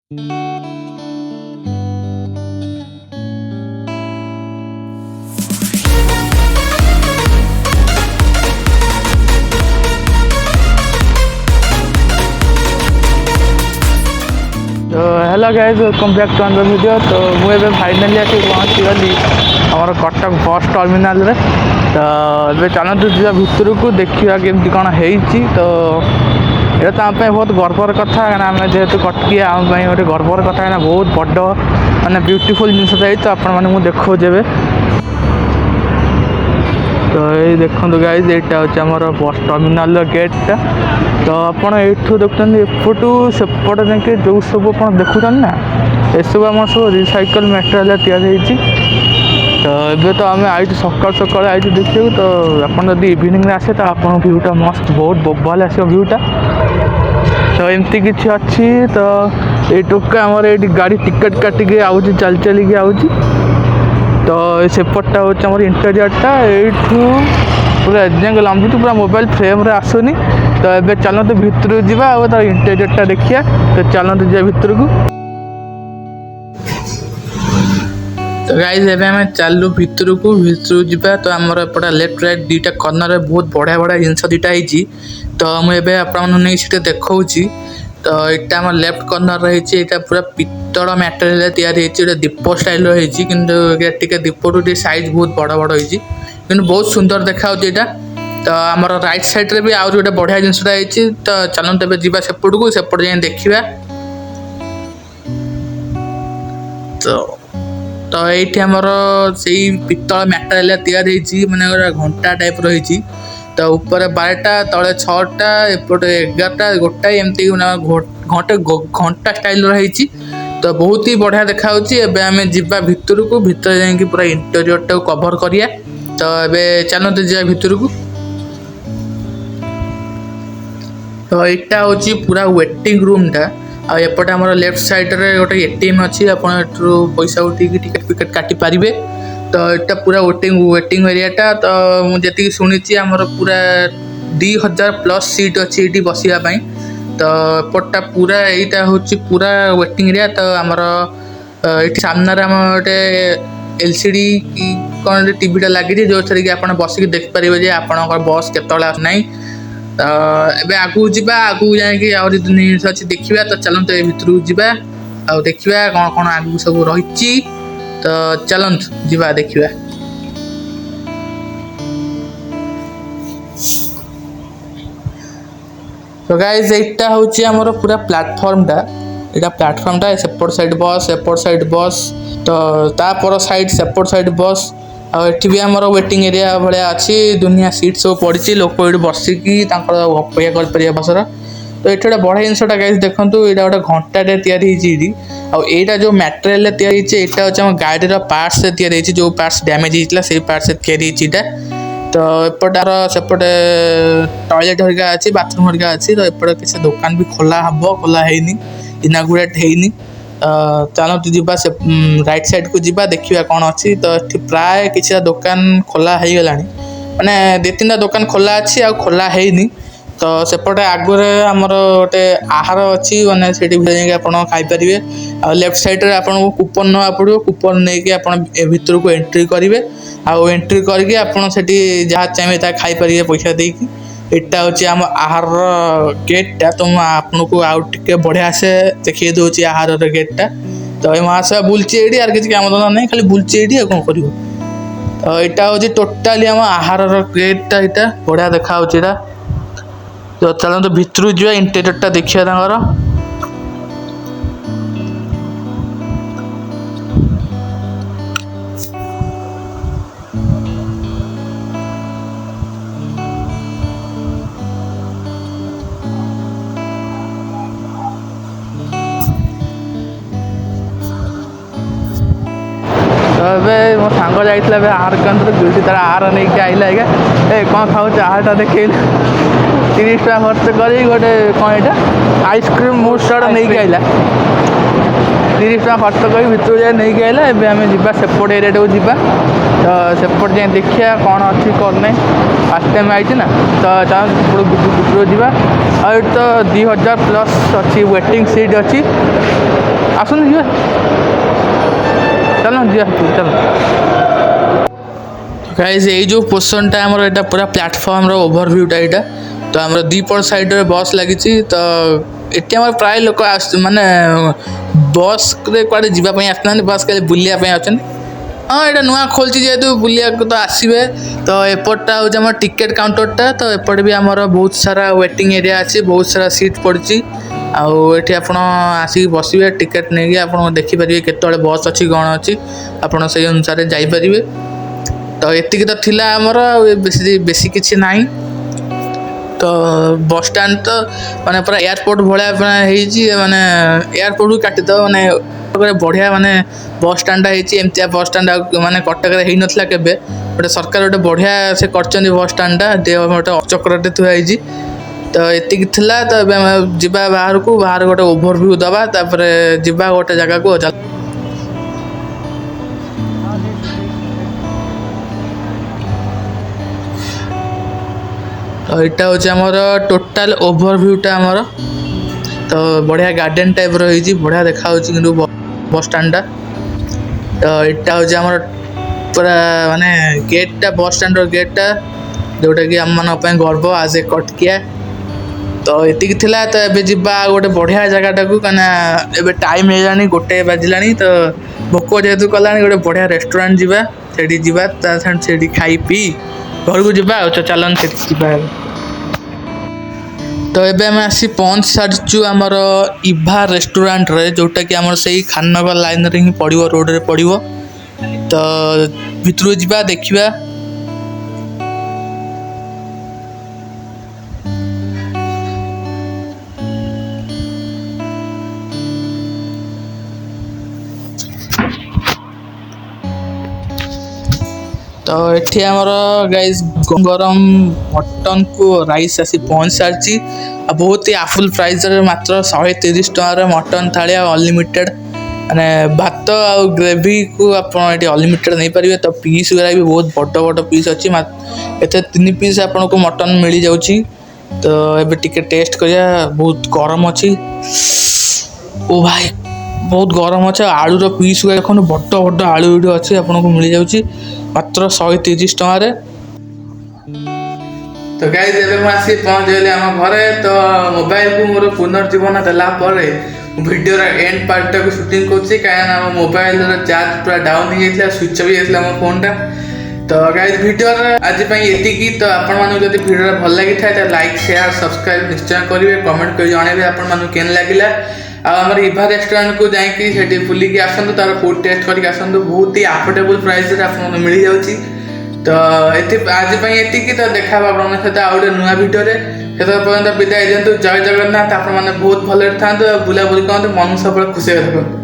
तो hello guys, welcome back to another video. तो मुझे फाइनाली आसी पहुँचीगली आमर कटक बस टर्मिनाल रे। तो ये चलतु जा भितर को देखा केमती कौन होती। तो ये तो आम बहुत गर्वर कथा आम जेहेतु कटकिया आम गोटे गर्वर कथा है। बहुत बड़ माने ब्यूटीफुल जिनसा तो आपण मैंने देखो जेबे। तो ये देखो गाइज, यहाँ हूँ आमर बस टर्मिनाल गेटा। तो आपड़ यू देखुं एपटू सेपटे जाके जो सब आप देखुं ना, ये सब आम सब रिसाइकल मटेरियल तैयारी। तो ये तो आम आई सकाल सकाल आई देखिए। तो आप इवनिंग आसे तो आप भ्यूटा मस्त बहुत भल आस भ्यूटा। तो एमती किसी अच्छी। तो ये टोका आमर ये गाड़ी टिकेट काटिक आऊँगी चल चलिक आऊँगी। तो सेपटा हूँ आम इंटेरियरटा यू पूरा एजाक लंबी पूरा मोबाइल फ्रेम रे आसुनी। तो ये चलते भितर जावा और तार इंटेरियरटा देखिया। तो चलते जा भितर को। तो गाइज एबे आम चलू भितर को जावा। तो आमर एपटा लेफ्ट राइट दुईटा कर्नर बहुत बढ़िया बढ़िया जिनस दुईटा होती। तो मुझे आपने सीटे देखा। तो यहाँ आम लेफ्ट कर्नर रही पूरा पित्तल मटेरियल तैयारी होती। दीप स्टाइल रही कि दीपटू साइज बहुत बड़ बड़ होती कि बहुत सुंदर देखा। तो आमर राइट साइड रे भी आउर गोटे बढ़िया जिनसा होती। तो चलते तेज जावा सेपट को, सेपट जाए देखा। तो ये आमर से पित्तल मटेरियल तैयारी होती माने घंटा टाइप रही। तो ऊपर 12टा तले 6टा एपटे 11टा गोटाए एमती घंटे घंटा स्टाइल रही। तो बहुत ही बढ़िया देखा। एबे आम जा भितर को, भितर जाकि पूरा इंटेरियर टाक कभर करिया। तो एबे चलते जा भितर को। तो यहाँ हूँ पूरा वेटिंग रूमटा। आउटे आम लेफ्ट साइड रे गोटे एटीएम अच्छी। आपड़ पैसा उठेक टिकेट फिकेट काटी पारे। तो यहाँ पूरा वेटिंग एरियाटा। तो मुझे शुणी आमर पूरा 2000 प्लस सीट अच्छी ये बसापी। तो एपटा पूरा यहाँ हूँ पूरा वेटिंग एरिया। तो आमर ये सामने आम गोटे एलसीडी कि कौन टीवीटा लगी जो थी कि आप बसिक देखिपारे जे आपण बस केतला आसना। तो एबे आगू जा आगू जाकि आउरी जिन अच्छी देखा। तो चलते ये भितर को जा आ देखा कौन कौन आगू सब रही। तो चलते जा देखा। तो गाइज यहाँ हूँ आमर पूरा प्लाटफर्मटा। यहाँ प्लाटफर्मटा सेपट साइड बस एपट साइड बस। तो तापर साइड सेपट साइड बस। आठी भी आमर वेटिंग एरिया भाया अच्छी। दुनिया सीट सब पड़ी लोक ये बसिकी अपेक्षा कर बसर। तो ये गोटे बढ़िया जिनसा गाइज देखूँ। यहाँ गोटे घंटाटे तैयारी आईटा जो मटेरियल तैयारी यहाँ हूँ गाड़ी पार्ट्स तैयारी जो पार्ट्स डैमेज होता से पार्ट्स तैयारी। तो एपटार सेपटे टॉयलेट हरिका अच्छी, बाथरूम हरिका अच्छी। तो एपटे किसी दुकान भी खोला हम खोला है इनागुरेट है। चलते जा से राइट साइड को जा देखा कौन अच्छी। तो ये प्राय किसी दुकान खोला हो गला माने 2-3टा दुकान खोला अच्छी आ खोला है। तो सेपटे आगुरे आमर गोटे आहार अच्छी मैंने से खाईपारे। आ लेफ्ट साइड रे आपको कूपन ना पड़ो। कूपन नहीं कि आप भितर को एंट्री करेंगे। आउ एंट्री करके आपड़ से जहाँ चाहिए ता खाईपारे पैसा देकी। यहाँ हूँ आम आहार गेटा। तो आपको आउ टे बढ़िया से देखिए दूसरी आहार गेटा। तो ये महाशय बुलची ये आर किसी काम धंदा नहीं, खाली बुलची ये कौन कर। तो यहाँ हूँ टोटाली आम आहार गेटा। यहाँ बढ़िया देखा। तो चलते भितर जा इंटेरियरटा देखिए। तो ये मो सांग जाइए आहार केन्द्र जो तार आहार नहीं आइला आज्ञा ए कौन खाऊ आहारटा देखे 30 टका खर्च कर गोटे कौन यहाँ आइसक्रीम बुस्टाड नहीं आइला। 30 टका खर्च कर भितर जाए नहीं आइला। एबे आम जा सेपट एरिया को जा। तो सेपट जाए देखिए कौन अच्छी कौन नहीं। फास्ट टाइम आई ना। तो चलो भितर जा। और तो 2000 प्लस अच्छी वेटिंग सीट अच्छी। ଆସନ୍ତୁ ଯିବା ଚାଲ ଯିବା ଚାଲ। ଗାଇସ୍ ଏଇ ଯେଉଁ ପୋର୍ସନଟା ଆମର ଏଇଟା ପୁରା ପ୍ଲାଟଫର୍ମର ଓଭରଭ୍ୟୁଟା ଏଇଟା। ତ ଆମର ଦୁଇପଟ ସାଇଡ଼୍ରେ ବସ୍ ଲାଗିଛି। ତ ଏଠି ଆମର ପ୍ରାୟ ଲୋକ ମାନେ ବସ୍ରେ କୁଆଡ଼େ ଯିବା ପାଇଁ ଆସିନାହାନ୍ତି, ବସ୍ ଖାଲି ବୁଲିବା ପାଇଁ ଅଛନ୍ତି। ହଁ ଏଇଟା ନୂଆ ଖୋଲିଛି ଯେହେତୁ ବୁଲିବାକୁ ତ ଆସିବେ। ତ ଏପଟଟା ହେଉଛି ଆମର ଟିକେଟ୍ କାଉଣ୍ଟରଟା। ତ ଏପଟେ ବି ଆମର ବହୁତ ସାରା ୱେଟିଂ ଏରିଆ ଅଛି, ବହୁତ ସାରା ସିଟ୍ ପଡ଼ିଛି। ଆଉ ଏଠି ଆପଣ ଆସିକି ବସିବେ, ଟିକେଟ୍ ନେଇକି ଆପଣ ଦେଖିପାରିବେ କେତେବେଳେ ବସ୍ ଅଛି କ'ଣ ଅଛି, ଆପଣ ସେଇ ଅନୁସାରେ ଯାଇପାରିବେ। ତ ଏତିକି ତ ଥିଲା ଆମର, ଆଉ ବେଶୀ କିଛି ନାହିଁ। ତ ବସଷ୍ଟାଣ୍ଡ ତ ମାନେ ପୁରା ଏୟାରପୋର୍ଟ ଭଳିଆ ହେଇଛି, ମାନେ ଏୟାରପୋର୍ଟକୁ କାଟିଦେବ ମାନେ ବଢ଼ିଆ ମାନେ ବସଷ୍ଟାଣ୍ଡଟା ହେଇଛି। ଏମିତିଆ ବସଷ୍ଟାଣ୍ଡ ଆଉ ମାନେ କଟକରେ ହେଇନଥିଲା କେବେ। ଗୋଟେ ସରକାର ଗୋଟେ ବଢ଼ିଆ ସେ କରିଛନ୍ତି ବସଷ୍ଟାଣ୍ଡଟା, ଗୋଟେ ଅଚକ୍ରଟେ ଥୁଆ ହେଇଛି। ତ ଏତିକି ଥିଲା। ତ ଏବେ ଆମେ ଯିବା ବାହାରକୁ ଗୋଟେ ଓଭରଭ୍ୟୁ ଦେବା, ତାପରେ ଯିବା ଗୋଟେ ଜାଗାକୁ। ତ ଏଇଟା ହେଉଛି ଆମର ଟୋଟାଲ ଓଭରଭ୍ୟୁଟା ଆମର। ତ ବଢ଼ିଆ ଗାର୍ଡ଼େନ୍ ଟାଇପ୍ର ହେଇଛି, ବଢ଼ିଆ ଦେଖାହେଉଛି କିନ୍ତୁ ବସଷ୍ଟାଣ୍ଡଟା। ତ ଏଇଟା ହେଉଛି ଆମର ପୁରା ମାନେ ଗେଟ୍ଟା, ବସଷ୍ଟାଣ୍ଡର ଗେଟ୍ଟା, ଯେଉଁଟାକି ଆମମାନଙ୍କ ପାଇଁ ଗର୍ବ ଆଜ୍ ଏ କଟକିଆ। ତ ଏତିକି ଥିଲା। ତ ଏବେ ଯିବା ଆଉ ଗୋଟେ ବଢ଼ିଆ ଜାଗାଟାକୁ, କାହିଁକିନା ଏବେ ଟାଇମ୍ ହେଇଗଲାଣି, 1 ବାଜିଲାଣି। ତ ଭୋକ ଯେହେତୁ କଲାଣି, ଗୋଟେ ବଢ଼ିଆ ରେଷ୍ଟୁରାଣ୍ଟ ଯିବା, ସେଇଠି ଯିବା, ତା ସାଙ୍ଗେ ସେଇଠି ଖାଇ ପିଇ ଘରକୁ ଯିବା। ଆଉ ଚାଲନ୍ତୁ ସେଠି ଯିବା। ତ ଏବେ ଆମେ ଆସି ପହଞ୍ଚି ସାରିଛୁ ଆମର ଇଭା ରେଷ୍ଟୁରାଣ୍ଟରେ, ଯେଉଁଟାକି ଆମର ସେଇ ଖାନନଗର ଲାଇନ୍ରେ ହିଁ ପଡ଼ିବ, ରୋଡ଼ରେ ପଡ଼ିବ। ତ ଭିତରକୁ ଯିବା ଦେଖିବା। ତ ଏଠି ଆମର ଗାଇସ୍ ଗରମ ମଟନକୁ ରାଇସ୍ ଆସି ପହଞ୍ଚି ସାରିଛି। ଆଉ ବହୁତ ହି ଆଫୁଲ ପ୍ରାଇସ୍ରେ ମାତ୍ର 130 ଟଙ୍କାର ମଟନ୍ ଥାଳି, ଆଉ ଅନଲିମିଟେଡ଼ ମାନେ ଭାତ ଆଉ ଗ୍ରେଭିକୁ ଆପଣ ଏଠି ଅନଲିମିଟେଡ଼ ନେଇପାରିବେ। ତ ପିସ୍ ଗୁଡ଼ା ବି ବହୁତ ବଡ଼ ପିସ୍ ଅଛି, ଏଥିରେ 3 ପିସ୍ ଆପଣଙ୍କୁ ମଟନ୍ ମିଳିଯାଉଛି। ତ ଏବେ ଟିକେ ଟେଷ୍ଟ କରିବା। ବହୁତ ଗରମ ଅଛି, ଓ ଭାଇ ବହୁତ ଗରମ ଅଛି। ଆଉ ଆଳୁର ପିସ୍ ଗୁଡ଼ା ଦେଖନ୍ତୁ, ବଡ଼ ଆଳୁ ଏଠି ଅଛି, ଆପଣଙ୍କୁ ମିଳିଯାଉଛି ମାତ୍ର 130 ଟଙ୍କାରେ। ତ ଗାଇସ୍ ଏବେ ମୁଁ ଆସି ପହଞ୍ଚିଗଲି ଆମ ଘରେ। ତ ମୋବାଇଲକୁ ମୋର ପୁନର୍ଜୀବନ ଦେଲା ପରେ ଭିଡ଼ିଓର ଏଣ୍ଡ ପାର୍ଟଟାକୁ ସୁଟିଂ କରୁଛି, କାହିଁକିନା ଆମ ମୋବାଇଲର ଚାର୍ଜ ପୁରା ଡାଉନ୍ ହେଇଯାଇଥିଲା, ସୁଇଚ୍ ଅଫ୍ ହେଇଯାଇଥିଲା ମୋ ଫୋନ୍ଟା। ତ ଗାଇସ୍ ଭିଡ଼ିଓର ଆଜି ପାଇଁ ଏତିକି। ତ ଆପଣମାନଙ୍କୁ ଯଦି ଭିଡ଼ିଓଟା ଭଲ ଲାଗିଥାଏ ତାହେଲେ ଲାଇକ୍, ସେୟାର, ସବସ୍କ୍ରାଇବ୍ ନିଶ୍ଚୟ କରିବେ, କମେଣ୍ଟ କରି ଜଣାଇବେ ଆପଣମାନଙ୍କୁ କେମିତି ଲାଗିଲା। ଆଉ ଆମର ଇଭା ରେଷ୍ଟୁରାଣ୍ଟକୁ ଯାଇକି ସେଠି ବୁଲିକି ଆସନ୍ତୁ, ତାର ଫୁଡ୍ ଟେଷ୍ଟ କରିକି ଆସନ୍ତୁ। ବହୁତ ହି ଆଫୋର୍ଡେବଲ୍ ପ୍ରାଇସ୍ରେ ଆପଣଙ୍କୁ ମିଳିଯାଉଛି। ତ ଆଜି ପାଇଁ ଏତିକି। ତ ଦେଖା ହେବ ଆପଣଙ୍କ ସହିତ ଆଉ ଗୋଟେ ନୂଆ ଭିଡ଼ିଓରେ। ସେତେବେଳେ ପର୍ଯ୍ୟନ୍ତ ବିଦାୟ ଦିଅନ୍ତୁ। ଜୟ ଜଗନ୍ନାଥ। ଆପଣମାନେ ବହୁତ ଭଲରେ ଥାଆନ୍ତୁ, ଆଉ ବୁଲାବୁଲି କରନ୍ତୁ, ମନକୁ ସବୁବେଳେ ଖୁସିରେ ରଖନ୍ତୁ।